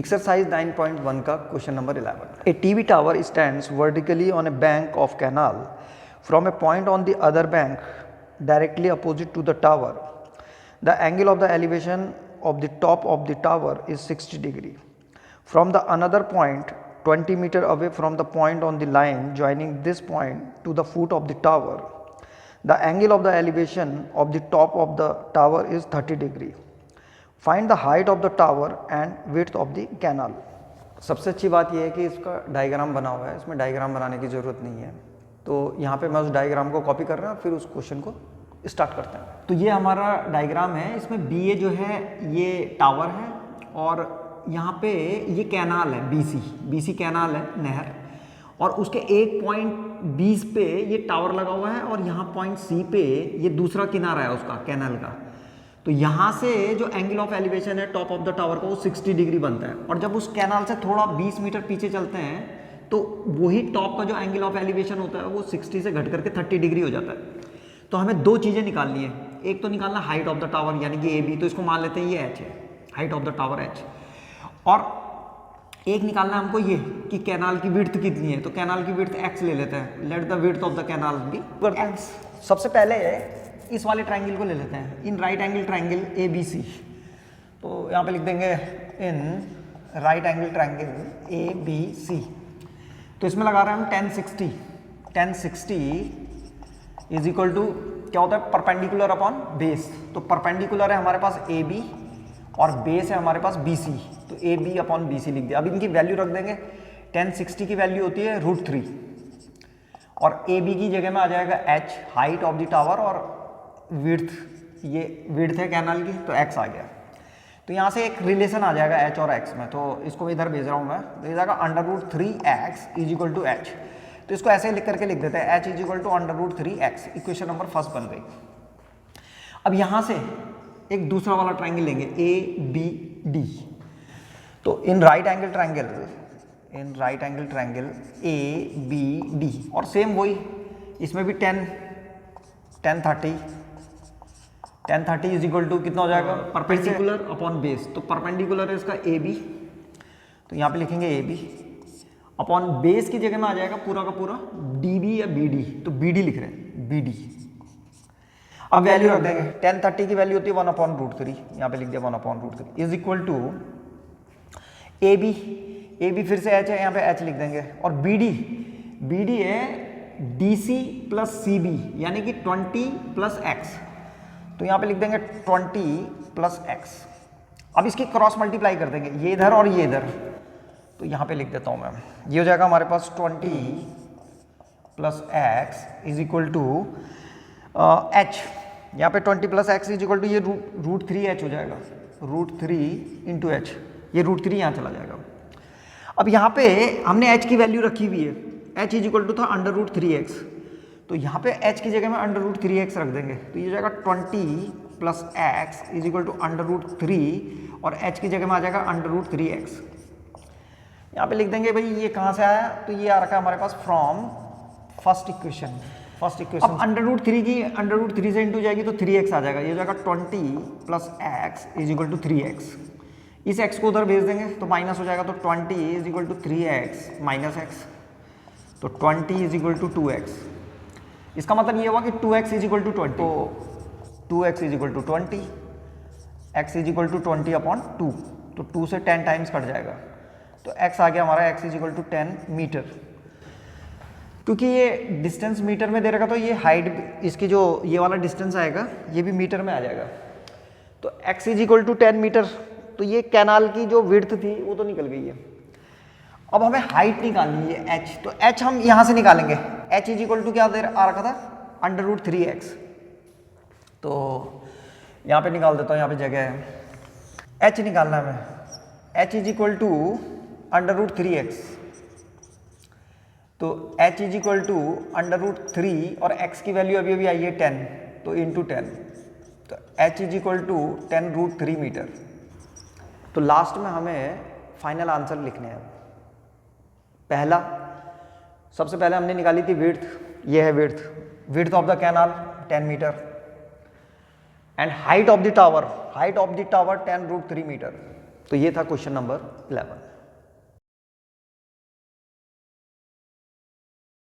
Exercise 9.1 का question number 11. A TV tower stands vertically on a bank of canal. From a point on the other bank directly opposite to the tower, the angle of the elevation of the top of the tower is 60 degree. From the another point 20 meter away from the point on the line joining this point to the foot of the tower, the angle of the elevation of the top of the tower is 30 degree. Find the height of the tower and width of the canal. सबसे अच्छी बात यह है कि इसका diagram बना हुआ है, इसमें डायग्राम बनाने की ज़रूरत नहीं है. तो यहाँ पे मैं उस डायग्राम को कॉपी कर रहा हूँ, फिर उस क्वेश्चन को स्टार्ट करते हैं. तो ये हमारा डायग्राम है, इसमें बी ए जो है ये टावर है और यहाँ पे ये कैनाल है, बीसी कैनाल है, नहर, और उसके एक पॉइंट 20 पे ये टावर लगा हुआ है और यहाँ पॉइंट सी पे ये दूसरा किनारा है उसका कैनाल का. तो यहाँ से जो एंगल ऑफ एलिवेशन है टॉप ऑफ द टावर का वो 60 डिग्री बनता है. और जब उस कैनाल से थोड़ा 20 मीटर पीछे चलते हैं तो वही टॉप का जो एंगल ऑफ एलिवेशन होता है वो 60 से घट करके 30 डिग्री हो जाता है. तो हमें दो चीज़ें निकालनी है. एक तो निकालना हाइट ऑफ द टावर यानी कि ए बी, तो इसको मान लेते हैं ये एच है, height of the tower H. और एक निकालना है हमको ये कि कैनाल की विड्थ कितनी है. तो कैनाल की विड्थ एक्स ले लेते हैं. Let the width of the canal be x. सबसे पहले इस वाले ट्रायंगल को ले लेते हैं, in right angle triangle A B C. तो यहाँ पे लिख देंगे in right angle triangle A B C. तो इसमें लगा रहे हैं हम 1060 इज इक्वल टू क्या होता है, परपेंडिकुलर अपॉन बेस. तो परपेंडिकुलर है हमारे पास ए बी और बेस है हमारे पास बी सी. तो A B upon B C लिख दिया. अब इनकी वैल्यू रख देंगे. 1060 की वैल्यू होती है √3 और ए बी की जगह में आ जाएगा H, height of the tower, और विड्थ, ये विड्थ है कैनाल की, तो x आ गया. तो यहाँ से एक रिलेशन आ जाएगा h और x में. तो इसको इधर भेज रहा हूँ मैं, तो ये जाएगा √3x is equal to H. तो इसको ऐसे लिख करके लिख देते हैं h is equal to √3x. Equation number first बन गई. अब यहाँ से एक दूसरा वाला ट्राइंगल लेंगे ए बी डी. तो in right angle triangle A B D, और सेम वही इसमें भी 1030 इज इक्वल टू कितना हो जाएगा, परपेंडिकुलर अपॉन बेस. तो परपेंडिकुलर है इसका ए बी, तो यहाँ पे लिखेंगे ए बी अपॉन बेस की जगह में आ जाएगा पूरा का पूरा डी बी या बी डी. तो बी डी लिख रहे हैं, बी डी. अब वैल्यू रख देंगे. 1030 की वैल्यू होती है 1/√3. यहाँ पे लिख दिया 1/√3 is equal to A B फिर से एच है, यहाँ पे एच लिख देंगे. और बी डी है DC प्लस सी बी यानी कि 20 प्लस एक्स. तो यहाँ पे लिख देंगे 20 प्लस एक्स. अब इसकी क्रॉस मल्टीप्लाई कर देंगे, ये इधर और ये इधर. तो यहाँ पे लिख देता हूँ मैं, ये हो जाएगा हमारे पास 20 plus x is equal to h. यहाँ पे 20 plus x is equal to ये √3h हो जाएगा, √3 इंटू एच. ये √3 यहाँ चला जाएगा. अब यहाँ पे हमने h की वैल्यू रखी हुई है, h इज इक्वल टू था √3x. तो यहाँ पे h की जगह में √3x रख देंगे. तो ये जाएगा 20 plus x is equal to √3 और h की जगह में आ जाएगा √3x. यहाँ पे लिख देंगे भाई ये कहाँ से आया, तो ये आ रखा है हमारे पास फ्रॉम फर्स्ट इक्वेशन. अब √3 से इंटू जाएगी तो 3x आ जाएगा. ये जाएगा 20 plus x is equal to 3x. इस x को उधर भेज देंगे तो माइनस हो जाएगा. तो 20 is equal to 3x minus x. तो 20 इज इक्वल टू 2x. इसका मतलब ये हुआ कि 2x इज इक्वल टू 20. तो 2x is equal to 20, x is equal to 20 upon 2. तो 2 से 10 टाइम्स कट जाएगा. तो x आ गया हमारा, x is equal to 10 metre. क्योंकि ये डिस्टेंस मीटर में दे रखा, तो ये हाइट इसकी जो ये वाला डिस्टेंस आएगा ये भी मीटर में आ जाएगा. तो x is equal to 10 metre. तो ये कैनाल की जो विड्थ थी वो तो निकल गई है. अब हमें हाइट निकालनी है h. तो h हम यहाँ से निकालेंगे. h इज इक्वल टू क्या आ रखा था, √3x. तो यहाँ पे निकाल देता हूँ, यहाँ पे जगह है. h निकालना है हमें. h is equal to √3x. तो h इज इक्वल टू √3 और x की वैल्यू अभी अभी आई है 10, तो इंटू 10. तो h is equal to 10√3 metre. तो लास्ट में हमें फाइनल आंसर लिखने हैं. पहला, सबसे पहले हमने निकाली थी विड्थ, ये है width of the canal 10 metre and height of the tower 10√3 metre. तो ये था क्वेश्चन नंबर 11.